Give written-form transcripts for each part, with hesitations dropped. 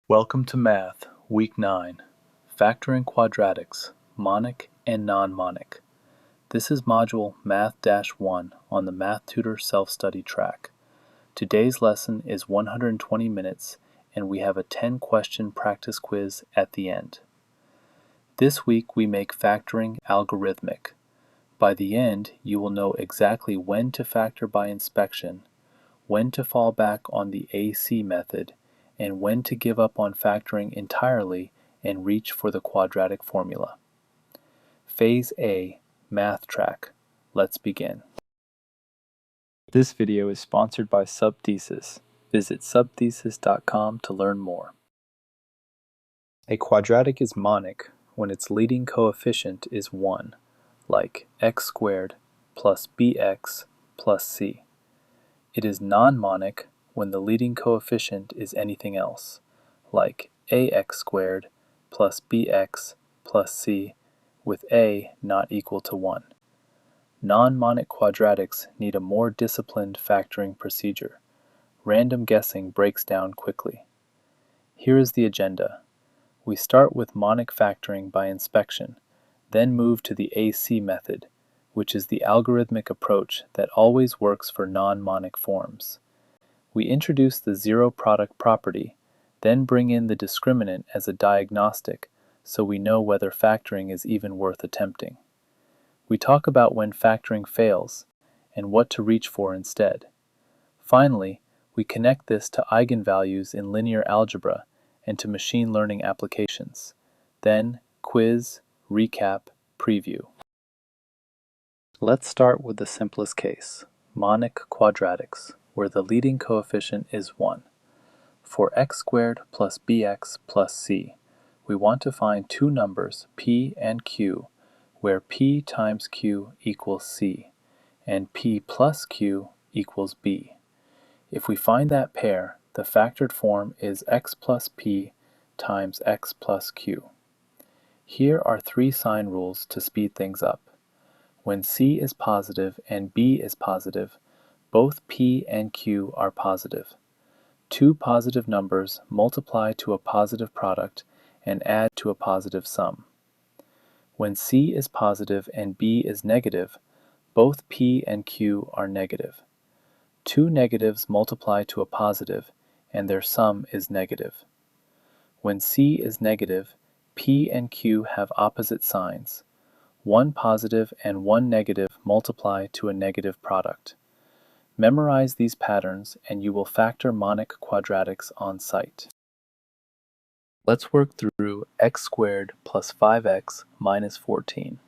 Welcome to Math, Week 9, Factoring Quadratics, Monic and Non-Monic. This is Module Math-1 on the Math Tutor Self-Study track. Today's lesson is 120 minutes and we have a 10-question practice quiz at the end. This week we make factoring algorithmic. By the end, you will know exactly when to factor by inspection, when to fall back on the AC method, and when to give up on factoring entirely and reach for the quadratic formula. Phase A, Math Track. Let's begin. This video is sponsored by Subthesis. Visit subthesis.com to learn more. A quadratic is monic when its leading coefficient is 1, like x squared plus bx plus c. It is non-monic when the leading coefficient is anything else, like ax squared plus bx plus c, with a not equal to 1. Non-monic quadratics need a more disciplined factoring procedure. Random guessing breaks down quickly. Here is the agenda. We start with monic factoring by inspection, then move to the AC method, which is the algorithmic approach that always works for non-monic forms. We introduce the zero product property, then bring in the discriminant as a diagnostic so we know whether factoring is even worth attempting. We talk about when factoring fails and what to reach for instead. Finally, we connect this to eigenvalues in linear algebra and to machine learning applications. Then, quiz, recap, preview. Let's start with the simplest case, monic quadratics, where the leading coefficient is 1. For x squared plus bx plus c, we want to find two numbers p and q, where p times q equals c, and p plus q equals b. If we find that pair, the factored form is x plus p times x plus q. Here are three sign rules to speed things up. When c is positive and b is positive, both p and q are positive. Two positive numbers multiply to a positive product and add to a positive sum. When c is positive and b is negative, both p and q are negative. Two negatives multiply to a positive and their sum is negative. When c is negative, p and q have opposite signs. One positive and one negative multiply to a negative product. Memorize these patterns and you will factor monic quadratics on site. Let's work through x squared plus 5x minus 14.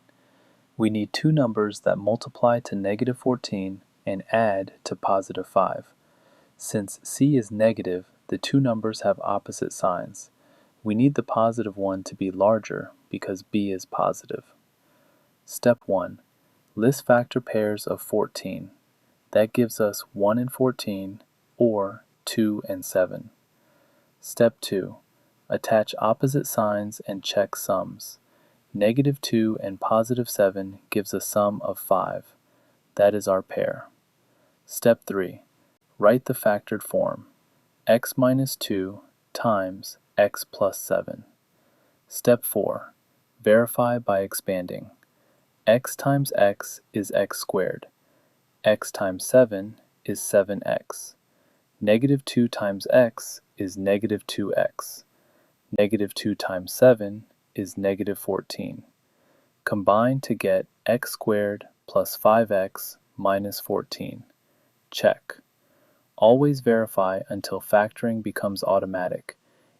We need two numbers that multiply to negative 14 and add to positive 5. Since c is negative, the two numbers have opposite signs. We need the positive one to be larger because b is positive. Step 1. List factor pairs of 14. That gives us 1 and 14, or 2 and 7. Step 2. Attach opposite signs and check sums. Negative 2 and positive 7 gives a sum of 5. That is our pair. Step 3. Write the factored form. X minus 2 times x plus 7. Step 4. Verify by expanding. X times x is x squared. X times 7 is 7x. Negative 2 times x is negative 2x. Negative 2 times 7 is negative 14. Combine to get x squared plus 5x minus 14. Check. Always verify until factoring becomes automatic.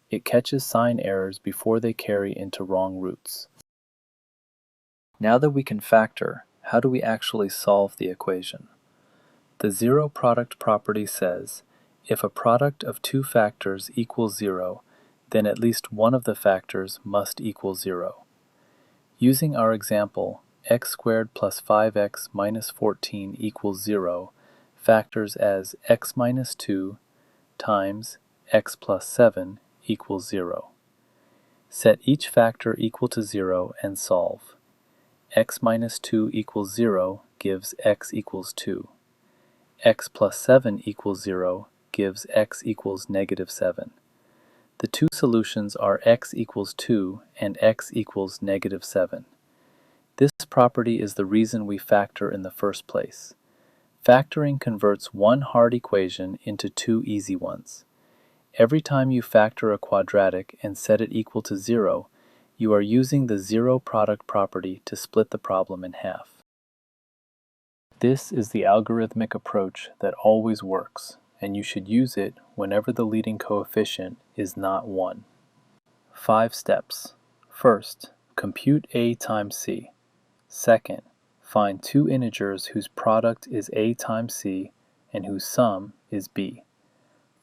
It catches sign errors before they carry into wrong roots. Now that we can factor, how do we actually solve the equation? The zero product property says, if a product of two factors equals 0, then at least one of the factors must equal 0. Using our example, x squared plus 5x minus 14 equals 0, factors as x minus 2 times x plus 7 equals 0. Set each factor equal to 0 and solve. X minus 2 equals 0 gives x equals 2. X plus 7 equals 0 gives x equals negative 7. The two solutions are x equals 2 and x equals -7. This property is the reason we factor in the first place. Factoring converts one hard equation into two easy ones. Every time you factor a quadratic and set it equal to 0, you are using the zero product property to split the problem in half. This is the algorithmic approach that always works, and you should use it whenever the leading coefficient is not 1. 5 steps. First, compute a times c. Second, find two integers whose product is a times c and whose sum is b.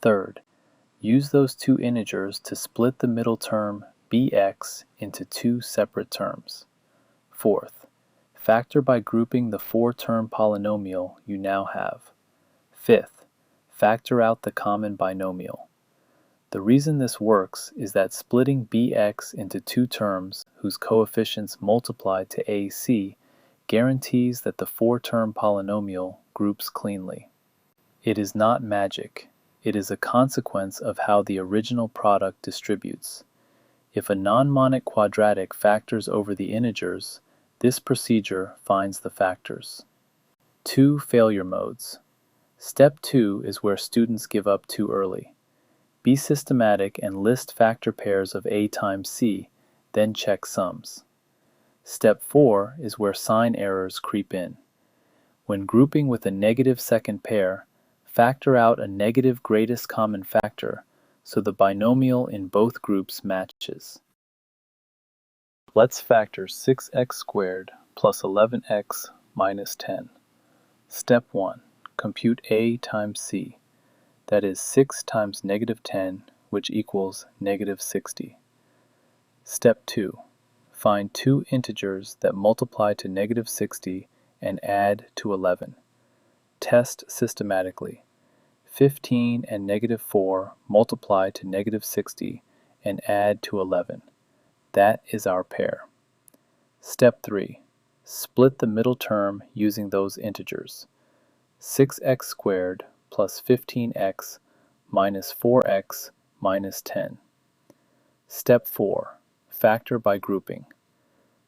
Third, use those two integers to split the middle term bx into two separate terms. Fourth, factor by grouping the four-term polynomial you now have. Fifth, factor out the common binomial. The reason this works is that splitting bx into two terms whose coefficients multiply to ac guarantees that the four-term polynomial groups cleanly. It is not magic. It is a consequence of how the original product distributes. If a non-monic quadratic factors over the integers, this procedure finds the factors. 2 failure modes. Step 2 is where students give up too early. Be systematic and list factor pairs of a times c, then check sums. Step 4 is where sign errors creep in. When grouping with a negative second pair, factor out a negative greatest common factor so the binomial in both groups matches. Let's factor 6x squared plus 11x minus 10. Step 1. Compute a times c. That is 6 times -10, which equals -60. Step 2. Find two integers that multiply to -60 and add to 11. Test systematically. 15 and -4 multiply to -60 and add to 11. That is our pair. Step 3. Split the middle term using those integers. 6x squared plus 15x minus 4x minus 10. Step 4. Factor by grouping.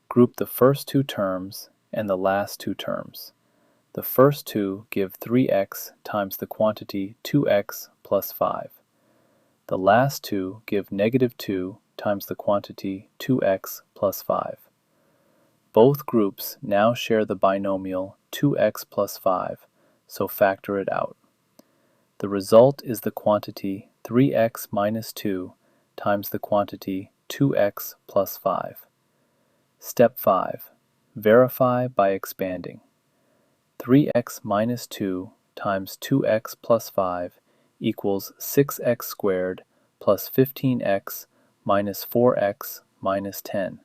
Group the first two terms and the last two terms. The first two give 3x times the quantity 2x plus 5. The last two give -2 times the quantity 2x plus 5. Both groups now share the binomial 2x plus 5, so factor it out. The result is the quantity 3x minus 2 times the quantity 2x plus 5. Step 5. Verify by expanding. 3x minus 2 times 2x plus 5 equals 6x squared plus 15x minus 4x minus 10,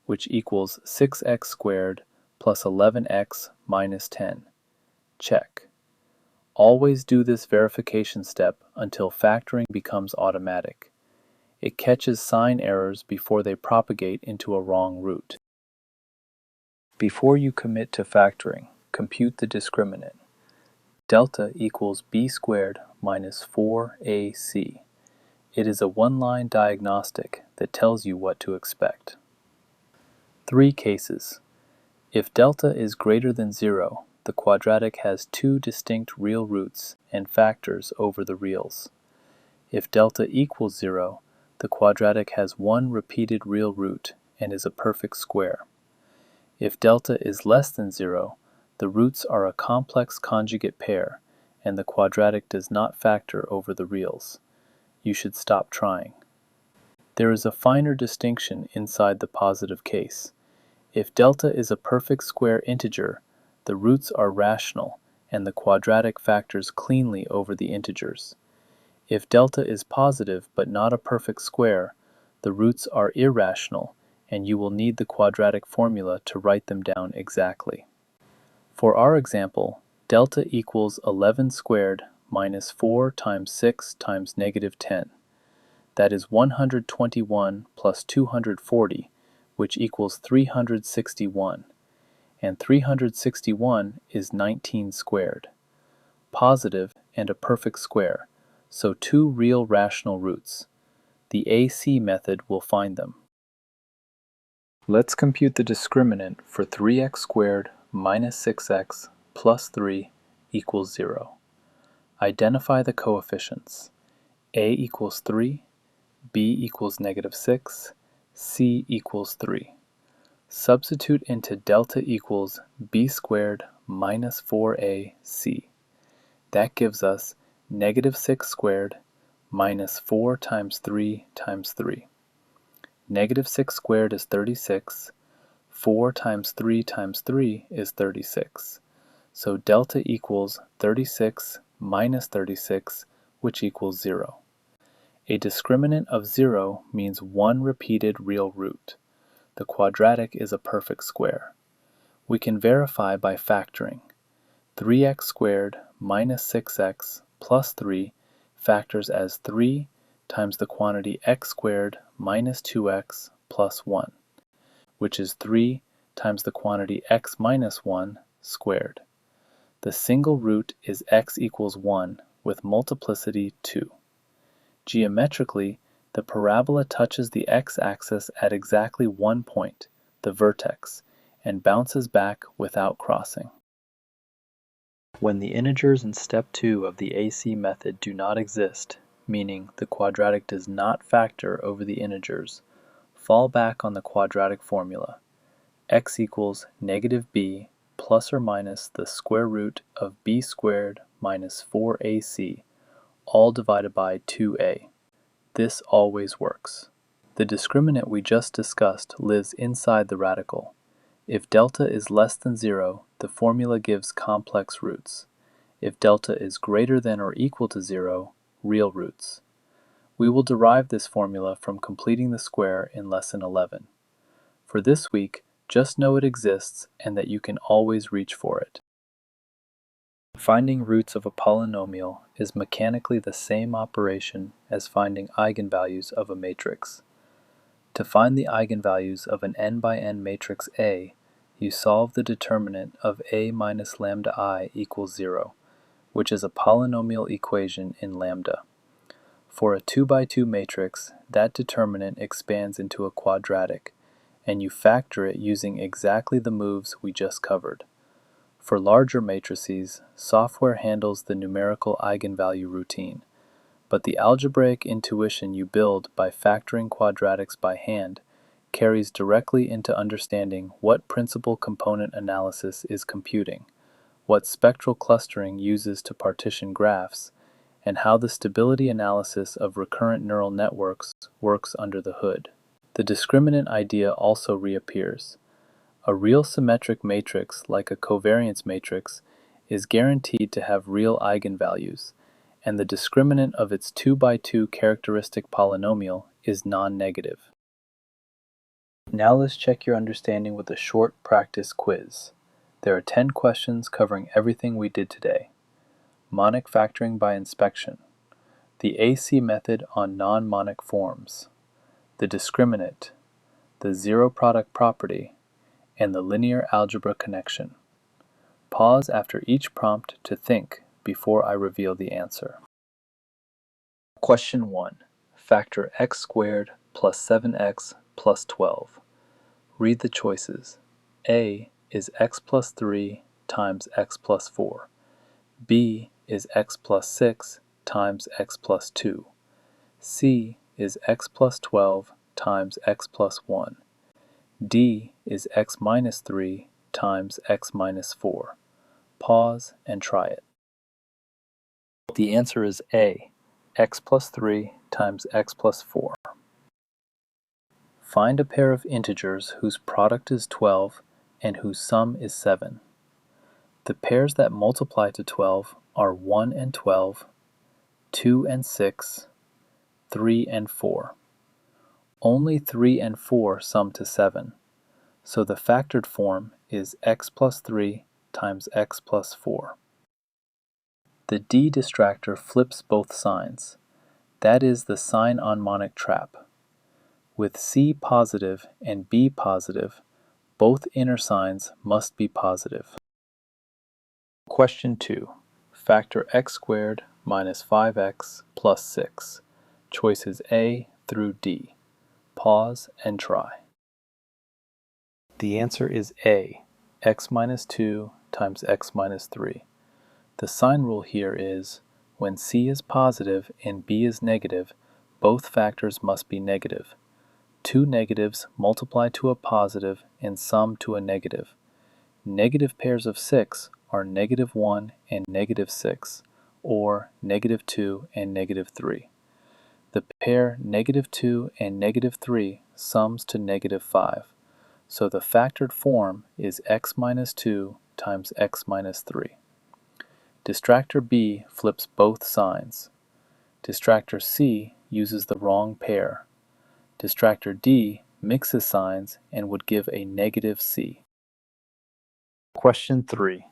which equals 6x squared plus 11x minus 10. Check. Always do this verification step until factoring becomes automatic. It catches sign errors before they propagate into a wrong root. Before you commit to factoring, compute the discriminant. Delta equals b squared minus 4ac. It is a one-line diagnostic that tells you what to expect. 3 cases. If delta is greater than 0, the quadratic has two distinct real roots and factors over the reals. If delta equals 0, the quadratic has one repeated real root and is a perfect square. If delta is less than 0, the roots are a complex conjugate pair, and the quadratic does not factor over the reals. You should stop trying. There is a finer distinction inside the positive case. If delta is a perfect square integer, the roots are rational, and the quadratic factors cleanly over the integers. If delta is positive but not a perfect square, the roots are irrational, and you will need the quadratic formula to write them down exactly. For our example, delta equals 11 squared minus 4 times 6 times -10. That is 121 plus 240, which equals 361. And 361 is 19 squared. Positive and a perfect square, so two real rational roots. The AC method will find them. Let's compute the discriminant for 3x squared minus 6x plus 3 equals 0. Identify the coefficients. A equals 3, B equals negative 6, C equals 3. Substitute into delta equals b squared minus 4ac. That gives us negative 6 squared minus 4 times 3 times 3. Negative 6 squared is 36. 4 times 3 times 3 is 36. So delta equals 36 minus 36, which equals 0. A discriminant of 0 means one repeated real root. The quadratic is a perfect square. We can verify by factoring. 3x squared minus 6x plus 3 factors as 3 times the quantity x squared minus 2x plus 1, which is 3 times the quantity x minus 1 squared. The single root is x equals 1 with multiplicity 2. Geometrically, the parabola touches the x-axis at exactly one point, the vertex, and bounces back without crossing. When the integers in step 2 of the AC method do not exist, meaning the quadratic does not factor over the integers, fall back on the quadratic formula. X equals negative b plus or minus the square root of b squared minus 4ac, all divided by 2a. This always works. The discriminant we just discussed lives inside the radical. If delta is less than 0, the formula gives complex roots. If delta is greater than or equal to 0, real roots. We will derive this formula from completing the square in Lesson 11. For this week, just know it exists and that you can always reach for it. Finding roots of a polynomial is mechanically the same operation as finding eigenvalues of a matrix. To find the eigenvalues of an n by n matrix A, you solve the determinant of A minus lambda I equals 0, which is a polynomial equation in lambda. For a 2 by 2 matrix, that determinant expands into a quadratic, and you factor it using exactly the moves we just covered. For larger matrices, software handles the numerical eigenvalue routine, but the algebraic intuition you build by factoring quadratics by hand carries directly into understanding what principal component analysis is computing, what spectral clustering uses to partition graphs, and how the stability analysis of recurrent neural networks works under the hood. The discriminant idea also reappears. A real symmetric matrix, like a covariance matrix, is guaranteed to have real eigenvalues, and the discriminant of its 2 by 2 characteristic polynomial is non-negative. Now let's check your understanding with a short practice quiz. There are 10 questions covering everything we did today. Monic factoring by inspection, the AC method on non-monic forms, the discriminant, the zero product property, and the linear algebra connection. Pause after each prompt to think before I reveal the answer. Question 1. Factor x squared plus 7x plus 12. Read the choices. A is x plus 3 times x plus 4. B is x plus 6 times x plus 2. C is x plus 12 times x plus 1. D is x minus 3 times x minus 4. Pause and try it. The answer is A, x plus 3 times x plus 4. Find a pair of integers whose product is 12 and whose sum is 7. The pairs that multiply to 12 are 1 and 12, 2 and 6, 3 and 4. Only 3 and 4 sum to 7, so the factored form is x plus 3 times x plus 4. The D distractor flips both signs. That is the sign-on-monic trap. With C positive and B positive, both inner signs must be positive. Question 2. Factor x squared minus 5x plus 6. Choices A, through D. Pause and try. The answer is A, x minus 2 times x minus 3. The sign rule here is, when C is positive and B is negative, both factors must be negative. Two negatives multiply to a positive and sum to a negative. Negative pairs of 6 are negative 1 and negative 6, or negative 2 and negative 3. The pair negative 2 and negative 3 sums to negative 5, so the factored form is x minus 2 times x minus 3. Distractor B flips both signs. Distractor C uses the wrong pair. Distractor D mixes signs and would give a negative C. Question 3.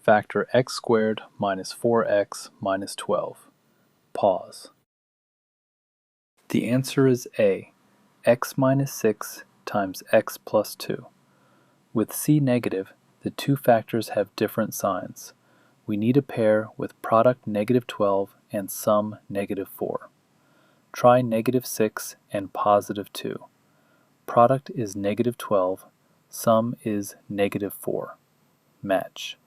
Factor x squared minus 4x minus 12. Pause. The answer is A, x minus 6 times x plus 2. With C negative, the two factors have different signs. We need a pair with product negative 12 and sum negative 4. Try negative 6 and positive 2. Product is negative 12, sum is negative 4. Match.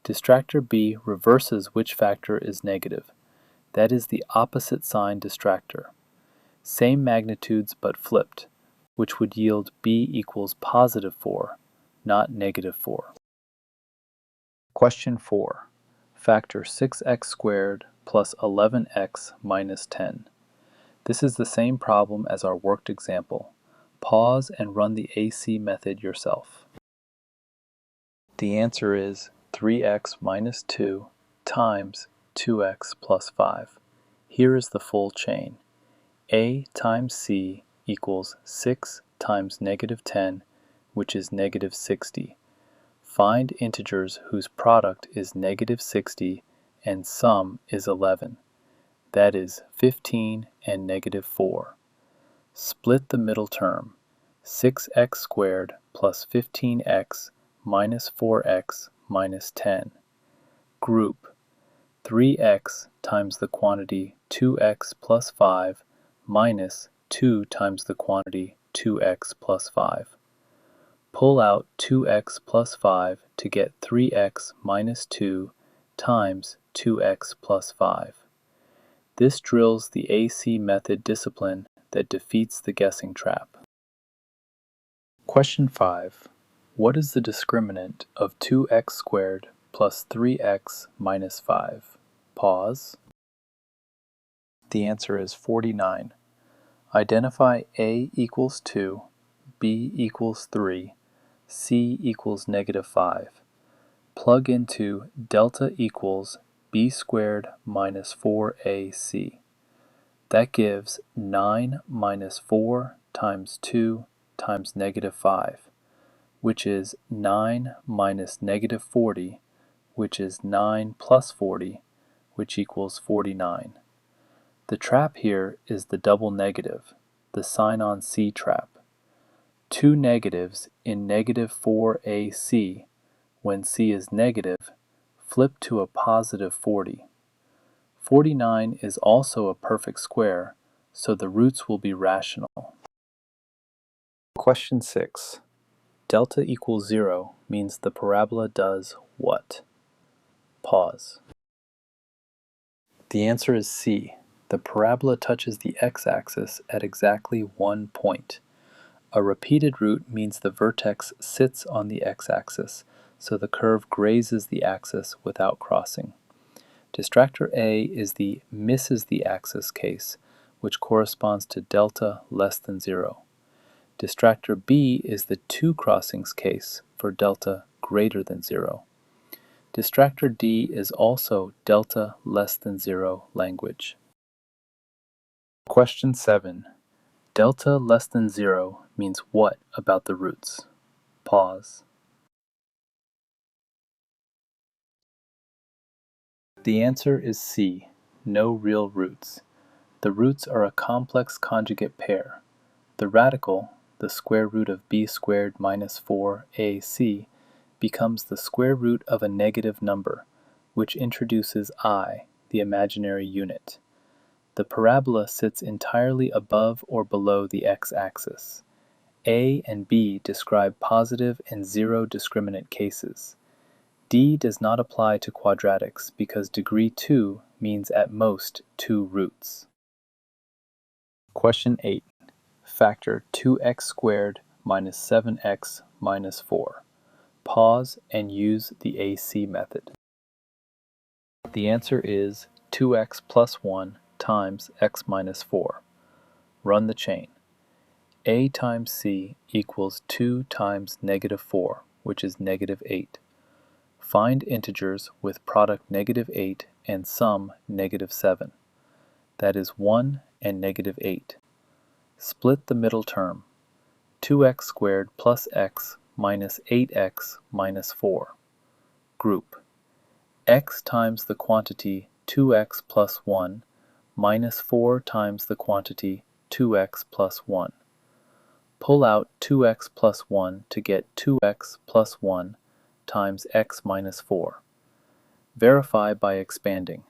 Distractor B reverses which factor is negative. That is the opposite sign distractor. Same magnitudes but flipped, which would yield B equals positive 4, not negative 4. Question 4. Factor 6x squared plus 11x minus 10. This is the same problem as our worked example. Pause and run the AC method yourself. The answer is 3x minus 2 times 2x plus 5. Here is the full chain. A times C equals 6 times negative 10, which is negative 60. Find integers whose product is negative 60 and sum is 11. That is 15 and negative 4. Split the middle term. 6x squared plus 15x minus 4x minus 10. Group 3x times the quantity 2x plus 5 minus 2 times the quantity 2x plus 5. Pull out 2x plus 5 to get 3x minus 2 times 2x plus 5. This drills the AC method discipline that defeats the guessing trap. Question 5. What is the discriminant of 2x squared plus 3x minus 5? Pause. The answer is 49. Identify A equals 2, B equals 3, C equals negative 5. Plug into delta equals b squared minus 4ac. That gives 9 minus 4 times 2 times negative 5, which is 9 minus negative 40, which is 9 plus 40, which equals 49. The trap here is the double negative, the sign-on C trap. Two negatives in negative 4ac, when C is negative, flip to a positive 40. 49 is also a perfect square, so the roots will be rational. Question 6. Delta equals 0 means the parabola does what? Pause. The answer is C. The parabola touches the x-axis at exactly 1 point. A repeated root means the vertex sits on the x-axis, so the curve grazes the axis without crossing. Distractor A is the misses the axis case, which corresponds to delta less than 0. Distractor B is the two crossings case for delta greater than 0. Distractor D is also delta less than 0 language. Question 7. Delta less than 0 means what about the roots? Pause. The answer is C, no real roots. The roots are a complex conjugate pair. The radical, the square root of b squared minus 4ac, becomes the square root of a negative number, which introduces I, the imaginary unit. The parabola sits entirely above or below the x-axis. A and B describe positive and zero discriminant cases. D does not apply to quadratics because degree 2 means at most 2 roots. Question 8. Factor 2x squared minus 7x minus 4. Pause and use the AC method. The answer is 2x plus 1 times x minus 4. Run the chain. A times c equals 2 times negative 4, which is negative 8. Find integers with product negative 8 and sum negative 7. That is 1 and negative 8. Split the middle term. 2x squared plus x minus 8x minus 4. Group. X times the quantity 2x plus 1 minus 4 times the quantity 2x plus 1. Pull out 2x plus 1 to get 2x plus 1 times x minus 4. Verify by expanding.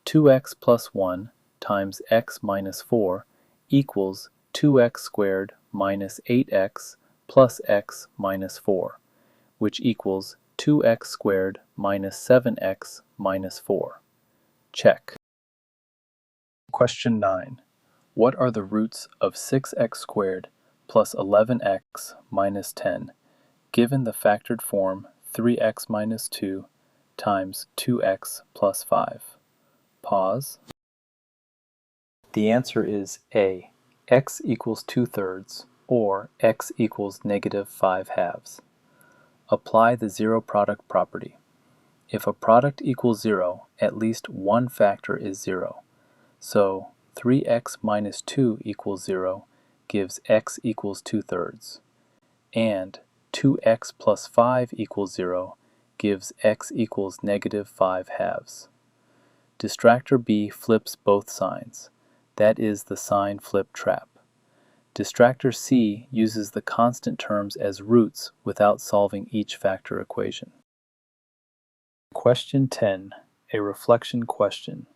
2x plus 1 times x minus 4 equals 2x squared minus 8x plus x minus 4, which equals 2x squared minus 7x minus 4. Check. Question 9. What are the roots of 6x squared plus 11x minus 10 given the factored form 3x minus 2 times 2x plus 5? Pause. The answer is A. X equals 2/3 or x equals negative 5/2. Apply the zero product property. If a product equals 0, at least one factor is 0. So 3x minus 2 equals 0 gives x equals 2/3. And 2x plus 5 equals 0 gives x equals negative 5/2. Distractor B flips both signs. That is the sign flip trap. Distractor C uses the constant terms as roots without solving each factor equation. Question 10, a reflection question.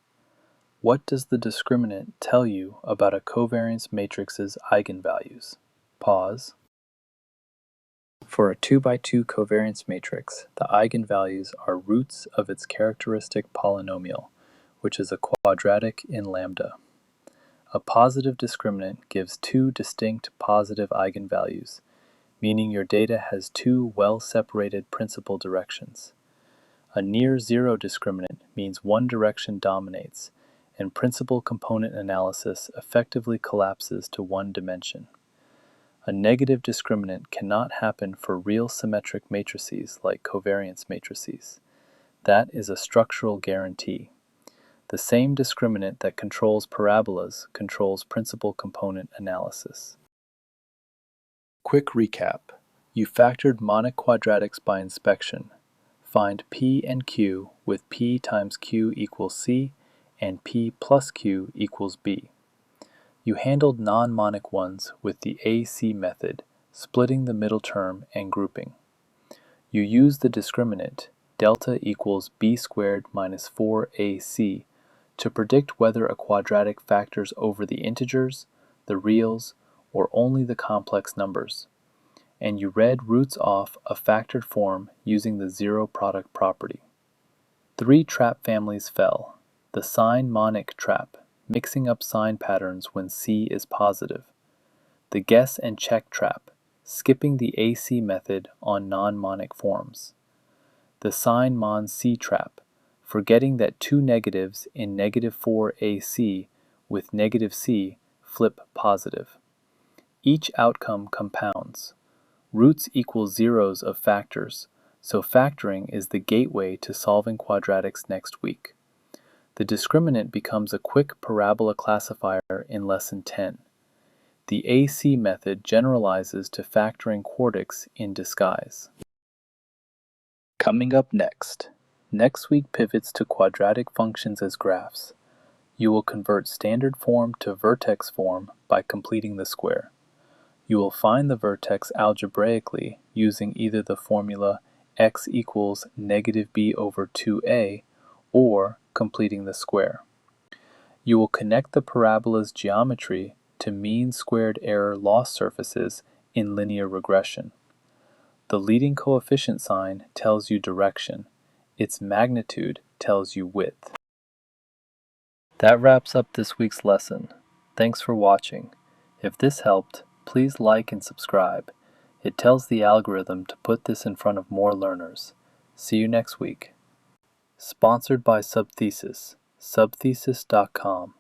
What does the discriminant tell you about a covariance matrix's eigenvalues? Pause. For a 2x2 covariance matrix, the eigenvalues are roots of its characteristic polynomial, which is a quadratic in lambda. A positive discriminant gives two distinct positive eigenvalues, meaning your data has two well-separated principal directions. A near zero discriminant means one direction dominates, and principal component analysis effectively collapses to one dimension. A negative discriminant cannot happen for real symmetric matrices like covariance matrices. That is a structural guarantee. The same discriminant that controls parabolas controls principal component analysis. Quick recap. You factored monic quadratics by inspection. Find P and Q with P times Q equals C and P plus Q equals B. You handled non-monic ones with the AC method, splitting the middle term and grouping. You used the discriminant delta equals B squared minus 4AC to predict whether a quadratic factors over the integers, the reals, or only the complex numbers. And you read roots off a factored form using the zero product property. 3 trap families fell. The sign monic trap, mixing up sign patterns when C is positive. The guess and check trap, skipping the AC method on non-monic forms. The sign mon C trap, forgetting that two negatives in negative 4AC with negative C flip positive. Each outcome compounds. Roots equal zeros of factors, so factoring is the gateway to solving quadratics next week. The discriminant becomes a quick parabola classifier in Lesson 10. The AC method generalizes to factoring quartics in disguise. Coming up next. Next week pivots to quadratic functions as graphs. You will convert standard form to vertex form by completing the square. You will find the vertex algebraically using either the formula x equals negative b over 2a or completing the square. You will connect the parabola's geometry to mean squared error loss surfaces in linear regression. The leading coefficient sign tells you direction. Its magnitude tells you width. That wraps up this week's lesson. Thanks for watching. If this helped, please like and subscribe. It tells the algorithm to put this in front of more learners. See you next week. Sponsored by Subthesis, subthesis.com.